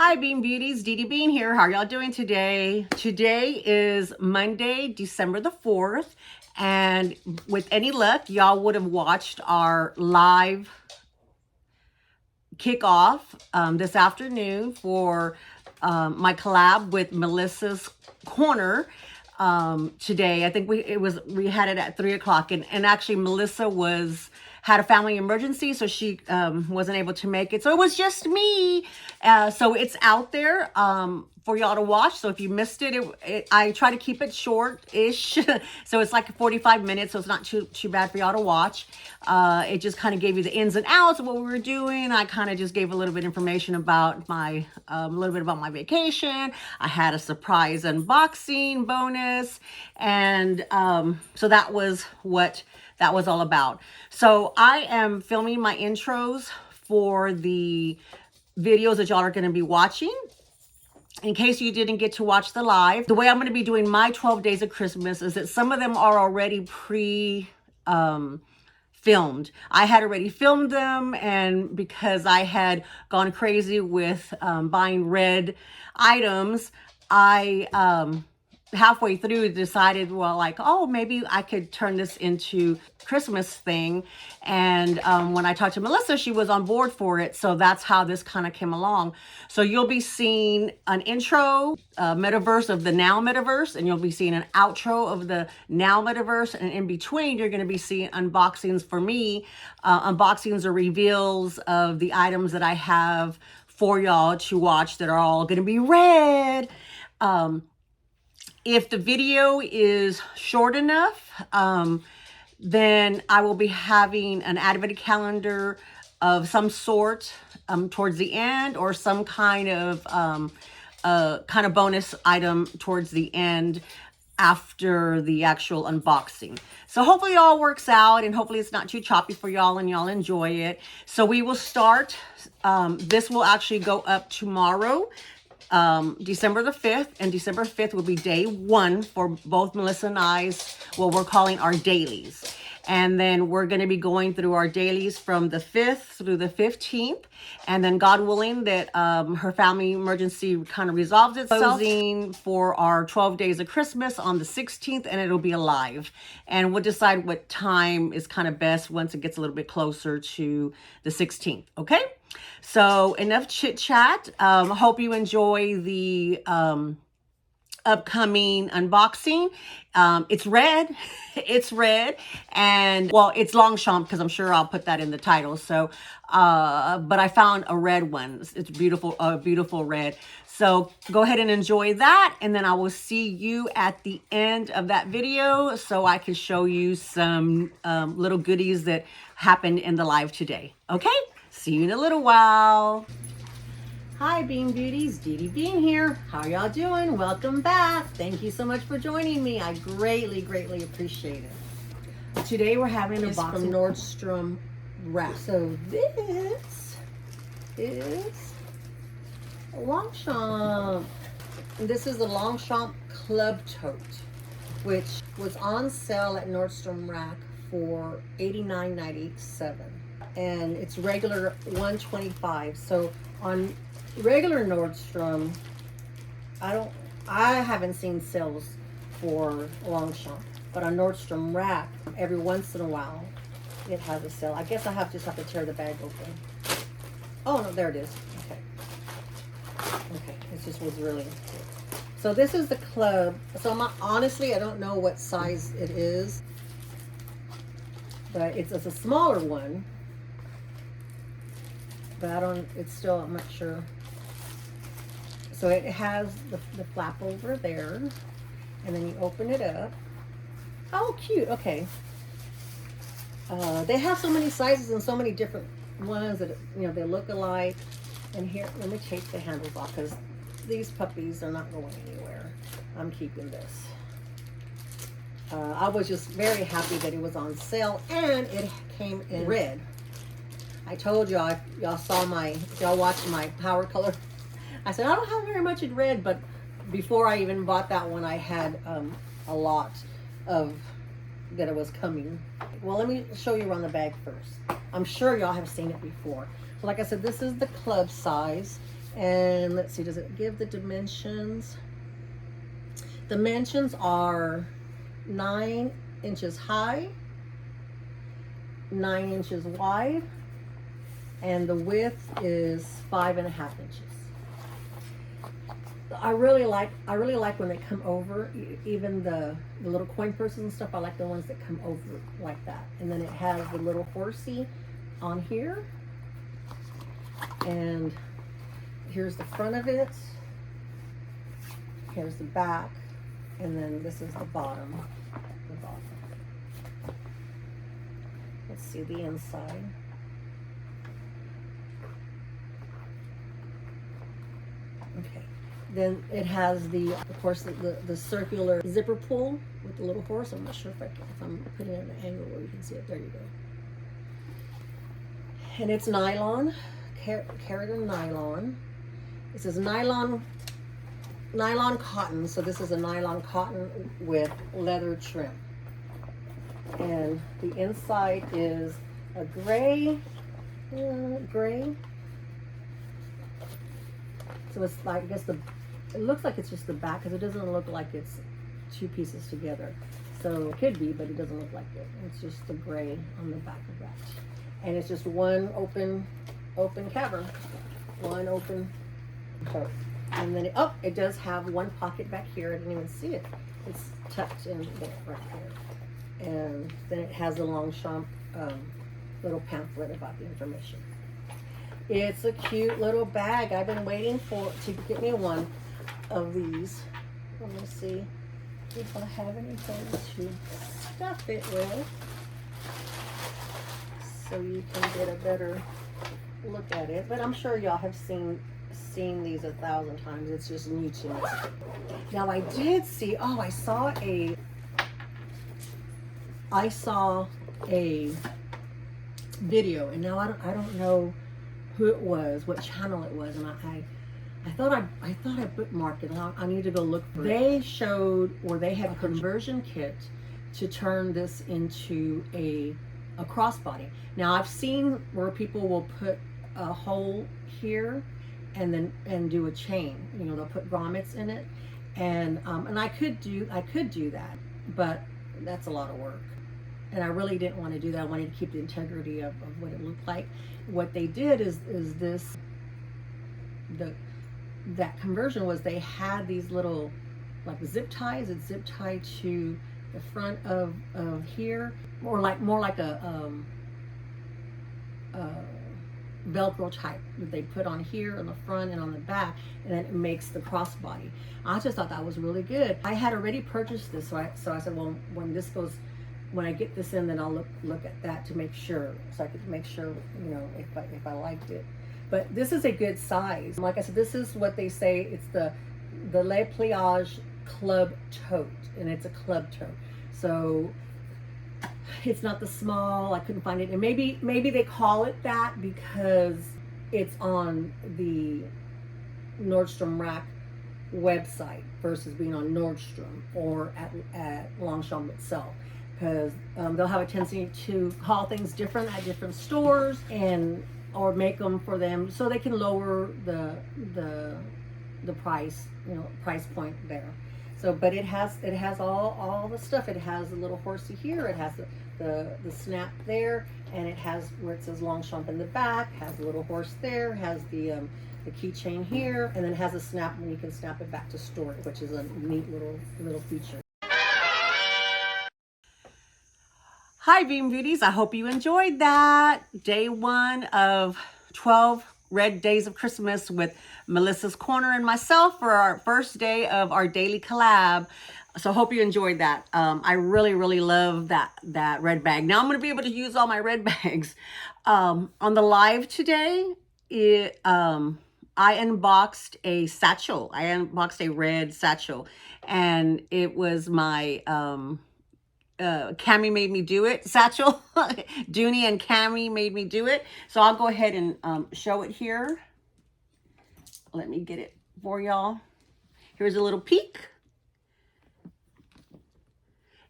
Hi Bean Beauties, Dee Dee Bean here. How are y'all doing today? Today is Monday, December the 4th, and with any luck, y'all would have watched our live kickoff this afternoon for my collab with Melissa's Corner. Today, I think we had it at 3 o'clock, and actually Melissa had a family emergency, so she wasn't able to make it. So it was just me. So it's out there for y'all to watch. So if you missed it, I try to keep it short-ish. So it's like 45 minutes, so it's not too bad for y'all to watch. It just kind of gave you the ins and outs of what we were doing. I kind of just gave a little bit of information about my vacation. I had a surprise unboxing bonus, and so that was what that was all about. So I am filming my intros for the videos that y'all are going to be watching. In case you didn't get to watch the live, the way I'm going to be doing my 12 days of Christmas is that some of them are already filmed. I had already filmed them, and because I had gone crazy with buying red items, I halfway through decided, well, like, oh, maybe I could turn this into Christmas thing. And when I talked to Melissa, she was on board for it. So that's how this kind of came along. So you'll be seeing an intro, metaverse of the Now Metaverse, and you'll be seeing an outro of the Now Metaverse. And in between, you're going to be seeing unboxings for me, unboxings or reveals of the items that I have for y'all to watch that are all going to be red. If the video is short enough, then I will be having an advent calendar of some sort towards the end, or some kind of bonus item towards the end after the actual unboxing. So hopefully it all works out, and hopefully it's not too choppy for y'all and y'all enjoy it. So we will start. This will actually go up tomorrow, December the 5th, and December 5th will be day 1 for both Melissa and I's, what we're calling our dailies. And then we're going to be going through our dailies from the 5th through the 15th. And then God willing that her family emergency kind of resolves itself, for our 12 days of Christmas on the 16th, and it'll be alive. And we'll decide what time is kind of best once it gets a little bit closer to the 16th. Okay? So enough chit chat. Hope you enjoy the upcoming unboxing. It's red. It's red, and well, it's Longchamp, because I'm sure I'll put that in the title. So but I found a red one. It's beautiful, beautiful red. So go ahead and enjoy that, and then I will see you at the end of that video so I can show you some little goodies that happened in the live today. Okay, see you in a little while. Hi Bean Beauties, Dee Dee Bean here. How y'all doing? Welcome back. Thank you so much for joining me. I greatly, greatly appreciate it. Today we're having a box from NordstromRack. So this is Longchamp. This is the Longchamp Club Tote, which was on sale at NordstromRack for $89.97, and it's regular $125. So on regular Nordstrom, I haven't seen sales for Longchamp, but on NordstromRack, every once in a while, it has a sale. I guess I just have to tear the bag open. Oh no, there it is. Okay. Okay, it just was really good. So this is the club. So honestly, I don't know what size it is, but it's a smaller one. But I'm not sure. So it has the flap over there, and then you open it up. Oh, cute. Okay. They have so many sizes and so many different ones that, you know, they look alike. And here, let me take the handles off, because these puppies are not going anywhere. I'm keeping this. I was just very happy that it was on sale, and it came in red. I told y'all, y'all watched my power color. I said, I don't have very much in red, but before I even bought that one, I had a lot of that it was coming. Well, let me show you around the bag first. I'm sure y'all have seen it before. So like I said, this is the club size, And let's see, does it give the dimensions? Dimensions are 9 inches high, 9 inches wide, and the width is 5.5 inches. I really like when they come over, even the little coin purses and stuff. I like the ones that come over like that. And then it has the little horsey on here, and here's the front of it, here's the back, and then this is the bottom. Let's see the inside. Okay. Then it has of course, the circular zipper pull with the little horse. I'm not sure if I'm putting it at an angle where you can see it. There you go. And it's nylon, Keratin nylon. It says nylon cotton. So this is a nylon cotton with leather trim. And the inside is a gray. So it's like, I guess it looks like it's just the back, because it doesn't look like it's two pieces together. So it could be, but it doesn't look like it. It's just the gray on the back of that. And it's just one open cavern, one open tote. And then it does have one pocket back here. I didn't even see it. It's tucked in there, right there. And then it has a Longchamp little pamphlet about the information. It's a cute little bag. I've been waiting to get me one of these. Let me see if I have anything to stuff it with, so you can get a better look at it. But I'm sure y'all have seen these 1,000 times. It's just new to me. Now I did see, I saw a video, and now I don't know who it was, what channel it was, and I thought I bookmarked it, and I need to go look for it. They showed, or they had a conversion kit to turn this into a crossbody. Now I've seen where people will put a hole here and do a chain. You know, they'll put grommets in it, and I could do that, but that's a lot of work. And I really didn't want to do that. I wanted to keep the integrity of what it looked like. What they did is this, that conversion was, they had these little like zip ties. It's zip tied to the front of here, more like a Velcro type that they put on here on the front and on the back, and then it makes the crossbody. I just thought that was really good. I had already purchased this, so I said, well, when I get this in, then I'll look at that to make sure, so I could make sure, you know, if I liked it. But this is a good size. Like I said, this is what they say. It's the Le Pilage Club Tote, and it's a club tote. So it's not the small. I couldn't find it, and maybe they call it that because it's on the NordstromRack website versus being on Nordstrom or at Longchamp itself. Because they'll have a tendency to call things different at different stores, or make them for them so they can lower the price, you know, price point there. So, but it has all the stuff. It has a little horsey here. It has the snap there, and it has where it says Lonchamp in the back. Has a little horse there. Has the keychain here, and then has a snap when you can snap it back to storage, which is a neat little feature. Hi Beam Beauties, I hope you enjoyed that. Day 1 of 12 red days of Christmas with Melissa's Corner and myself for our first day of our daily collab. So hope you enjoyed that. I really love that red bag. Now I'm going to be able to use all my red bags. On the live today, I unboxed a satchel. I unboxed a red satchel, and it was my Cami made me do it, satchel. Dooney and Cami made me do it. So I'll go ahead and show it here. Let me get it for y'all. Here's a little peek.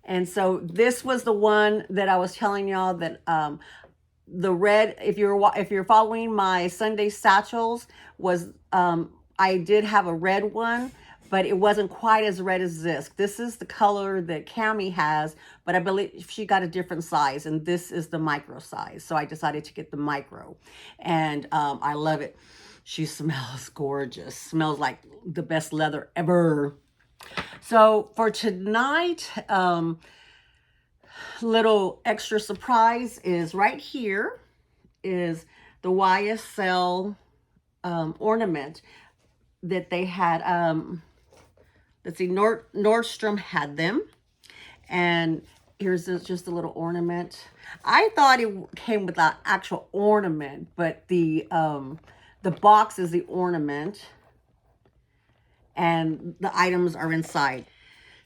And so this was the one that I was telling y'all that the red, if you're following my Sunday satchels, was I did have a red one, but it wasn't quite as red as this. This is the color that Cami has, but I believe she got a different size, and this is the micro size. So I decided to get the micro, and I love it. She smells gorgeous. Smells like the best leather ever. So for tonight, little extra surprise is right here is the YSL ornament that they had. Let's see, Nordstrom had them, and here's just a little ornament. I thought it came with an actual ornament, but the box is the ornament, and the items are inside.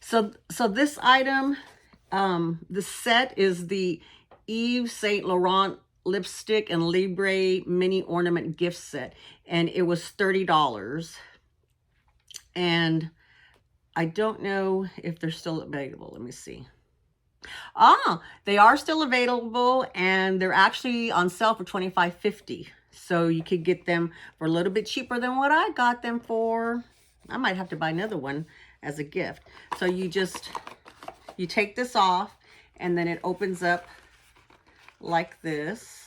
So this item, the set is the Yves Saint Laurent lipstick and Libre mini ornament gift set, and it was $30. And I don't know if they're still available. Let me see. Ah, they are still available, and they're actually on sale for $25.50. So you could get them for a little bit cheaper than what I got them for. I might have to buy another one as a gift. So you take this off, and then it opens up like this.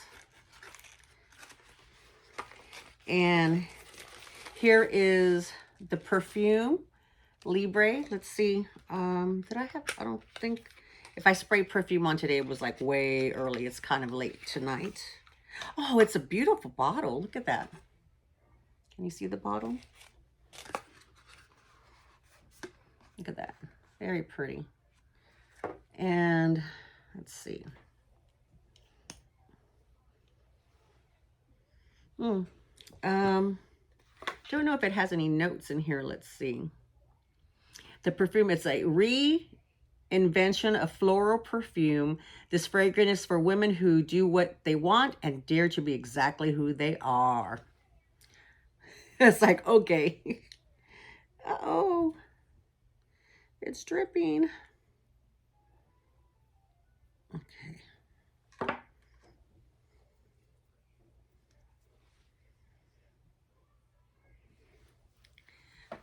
And here is the perfume, Libre. Let's see. I don't think, if I sprayed perfume on today, it was like way early. It's kind of late tonight. Oh, it's a beautiful bottle. Look at that. Can you see the bottle? Look at that. Very pretty. And let's see. Don't know if it has any notes in here. Let's see. The perfume, it's a reinvention of floral perfume. This fragrance is for women who do what they want and dare to be exactly who they are. It's like, okay. Uh-oh. It's dripping. Okay.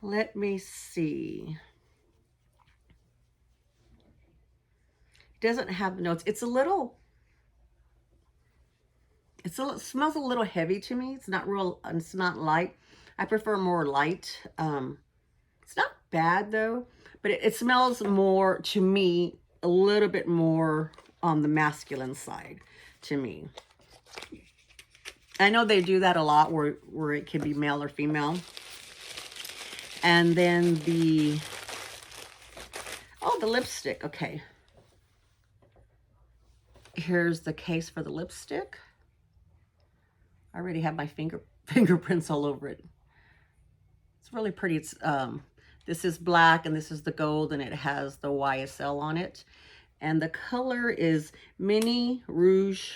Let me see. It doesn't have notes. It smells a little heavy to me. It's not light. I prefer more light. It's not bad though, but it smells more, to me, a little bit more on the masculine side to me. I know they do that a lot where it can be male or female. And then the lipstick. Okay. Here's the case for the lipstick. I already have my fingerprints all over it. It's really pretty. It's this is black and this is the gold, and it has the YSL on it. And the color is Mini Rouge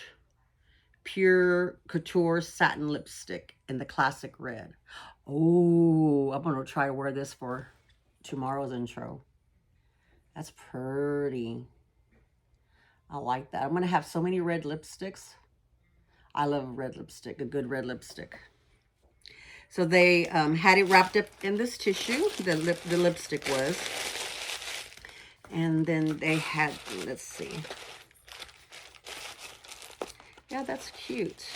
Pure Couture Satin Lipstick in the classic red. Oh, I'm gonna try to wear this for tomorrow's intro. That's pretty. I like that. I'm gonna have so many red lipsticks. I love a red lipstick, a good red lipstick. So they had it wrapped up in this tissue, the lipstick was. And then they had, let's see. Yeah, that's cute.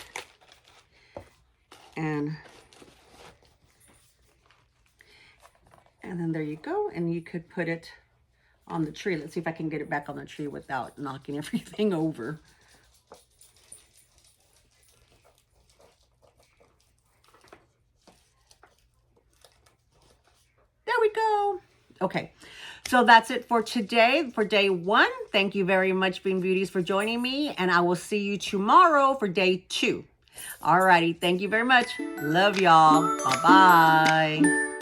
And then there you go. And you could put it on the tree. Let's see if I can get it back on the tree without knocking everything over. There we go. Okay, so that's it for today, for day one. Thank you very much, Bean Beauties, for joining me, and I will see you tomorrow for day two. Alrighty, thank you very much. Love y'all. Bye-bye.